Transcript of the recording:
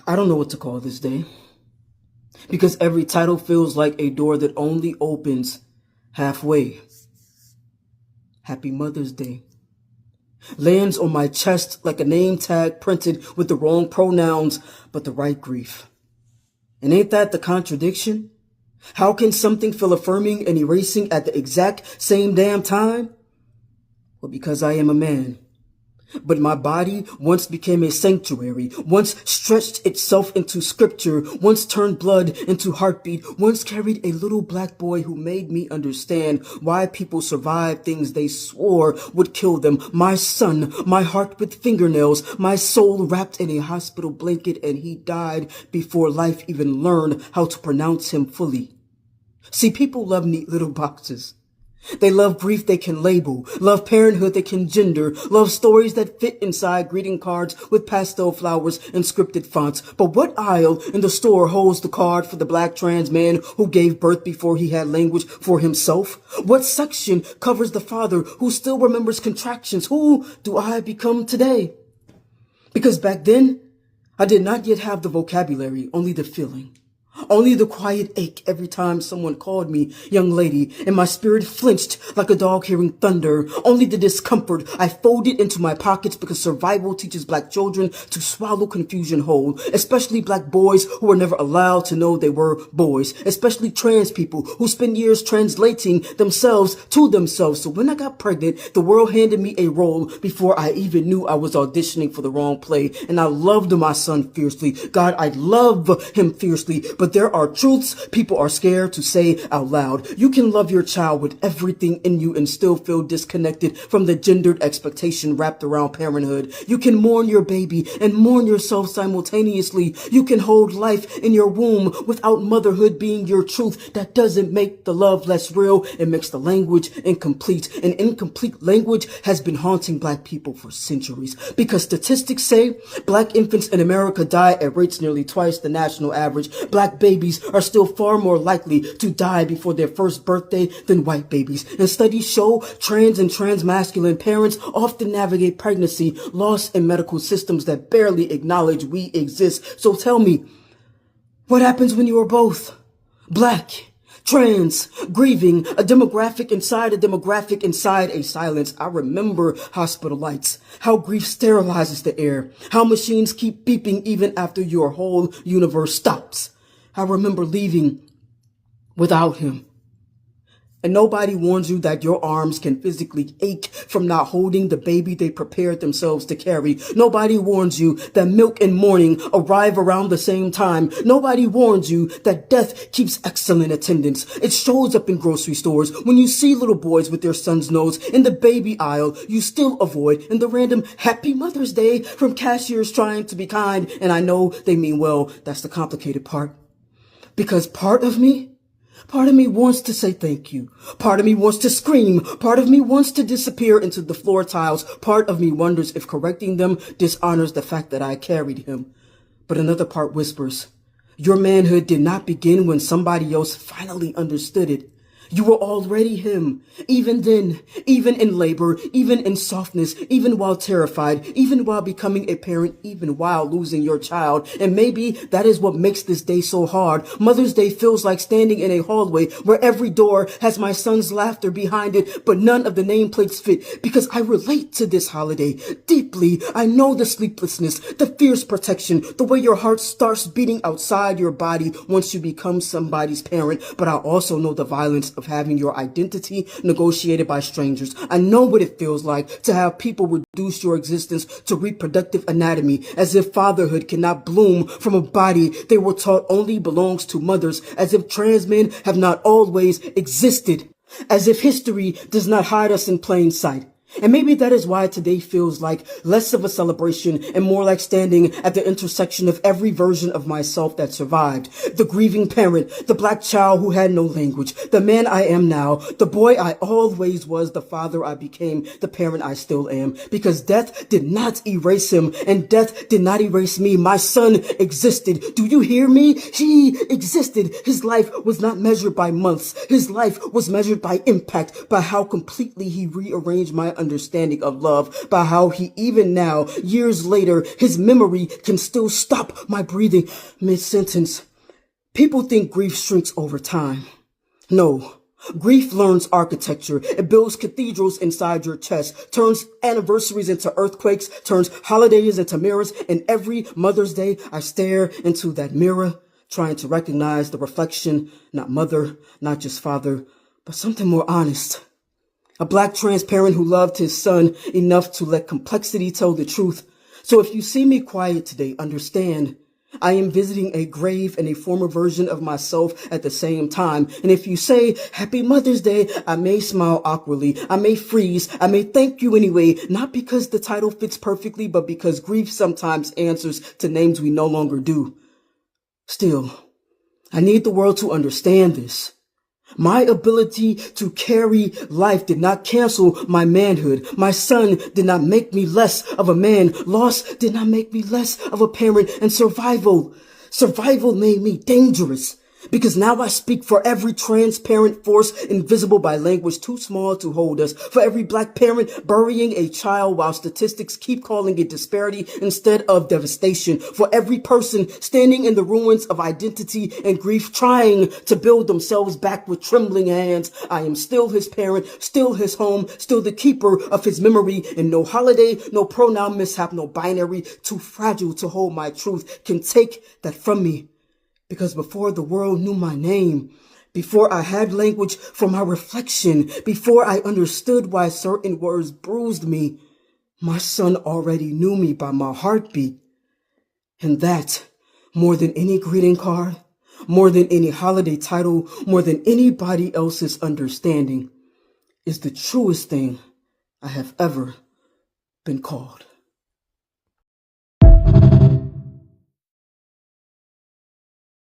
I don't know what to call this day, because every title feels like a door that only opens halfway. Happy Mother's Day lands on my chest like a name tag printed with the wrong pronouns but the right grief. And ain't that the contradiction? How can something feel affirming and erasing at the exact same damn time? Well, because I am a man. But my body once became a sanctuary, once stretched itself into scripture, once turned blood into heartbeat, once carried a little black boy who made me understand why people survived things they swore would kill them. My son, my heart with fingernails, my soul wrapped in a hospital blanket, and he died before life even learned how to pronounce him fully. See, people love neat little boxes. They love grief they can label, love parenthood they can gender, love stories that fit inside greeting cards with pastel flowers and scripted fonts. But what aisle in the store holds the card for the black trans man who gave birth before he had language for himself? What section covers the father who still remembers contractions? Who do I become today? Because back then, I did not yet have the vocabulary, only the feeling. Only the quiet ache every time someone called me young lady, and my spirit flinched like a dog hearing thunder. Only the discomfort I folded into my pockets, because survival teaches black children to swallow confusion whole, especially black boys who were never allowed to know they were boys, especially trans people who spend years translating themselves to themselves. So when I got pregnant, the world handed me a role before I even knew I was auditioning for the wrong play, and I loved my son fiercely. God, I love him fiercely, but there are truths people are scared to say out loud. You can love your child with everything in you and still feel disconnected from the gendered expectation wrapped around parenthood. You can mourn your baby and mourn yourself simultaneously. You can hold life in your womb without motherhood being your truth. That doesn't make the love less real. It makes the language incomplete. And incomplete language has been haunting black people for centuries, because statistics say black infants in America die at rates nearly twice the national average. Black babies are still far more likely to die before their first birthday than white babies. And studies show trans and transmasculine parents often navigate pregnancy loss in medical systems that barely acknowledge we exist. So tell me, what happens when you are both black, trans, grieving, a demographic inside a demographic inside a silence? I remember hospital lights, how grief sterilizes the air, how machines keep beeping even after your whole universe stops. I remember leaving without him. And nobody warns you that your arms can physically ache from not holding the baby they prepared themselves to carry. Nobody warns you that milk and morning arrive around the same time. Nobody warns you that death keeps excellent attendance. It shows up in grocery stores. When you see little boys with their son's nose in the baby aisle, you still avoid in the random Happy Mother's Day from cashiers trying to be kind. And I know they mean well. That's the complicated part. Because part of me wants to say thank you. Part of me wants to scream. Part of me wants to disappear into the floor tiles. Part of me wonders if correcting them dishonors the fact that I carried him. But another part whispers, your manhood did not begin when somebody else finally understood it. You were already him, even then, even in labor, even in softness, even while terrified, even while becoming a parent, even while losing your child. And maybe that is what makes this day so hard. Mother's Day feels like standing in a hallway where every door has my son's laughter behind it, but none of the nameplates fit, because I relate to this holiday deeply. I know the sleeplessness, the fierce protection, the way your heart starts beating outside your body once you become somebody's parent. But I also know the violence of having your identity negotiated by strangers. I know what it feels like to have people reduce your existence to reproductive anatomy, as if fatherhood cannot bloom from a body they were taught only belongs to mothers, as if trans men have not always existed, as if history does not hide us in plain sight. And maybe that is why today feels like less of a celebration and more like standing at the intersection of every version of myself that survived. The grieving parent, the black child who had no language, the man I am now, the boy I always was, the father I became, the parent I still am. Because death did not erase him, and death did not erase me. My son existed. Do you hear me? He existed. His life was not measured by months. His life was measured by impact, by how completely he rearranged my understanding of love, by how he, even now, years later, his memory can still stop my breathing mid-sentence. People think grief shrinks over time. No. Grief learns architecture. It builds cathedrals inside your chest, turns anniversaries into earthquakes, turns holidays into mirrors, and every Mother's Day I stare into that mirror, trying to recognize the reflection, not mother, not just father, but something more honest. A black trans parent who loved his son enough to let complexity tell the truth. So if you see me quiet today, understand I am visiting a grave and a former version of myself at the same time. And if you say, Happy Mother's Day, I may smile awkwardly. I may freeze. I may thank you anyway, not because the title fits perfectly, but because grief sometimes answers to names we no longer do. Still, I need the world to understand this. My ability to carry life did not cancel my manhood. My son did not make me less of a man. Loss did not make me less of a parent. And survival made me dangerous. Because now I speak for every transparent force invisible by language too small to hold us. For every black parent burying a child while statistics keep calling it disparity instead of devastation. For every person standing in the ruins of identity and grief trying to build themselves back with trembling hands. I am still his parent, still his home, still the keeper of his memory. And no holiday, no pronoun mishap, no binary too fragile to hold my truth can take that from me. Because before the world knew my name, before I had language for my reflection, before I understood why certain words bruised me, my son already knew me by my heartbeat. And that, more than any greeting card, more than any holiday title, more than anybody else's understanding, is the truest thing I have ever been called.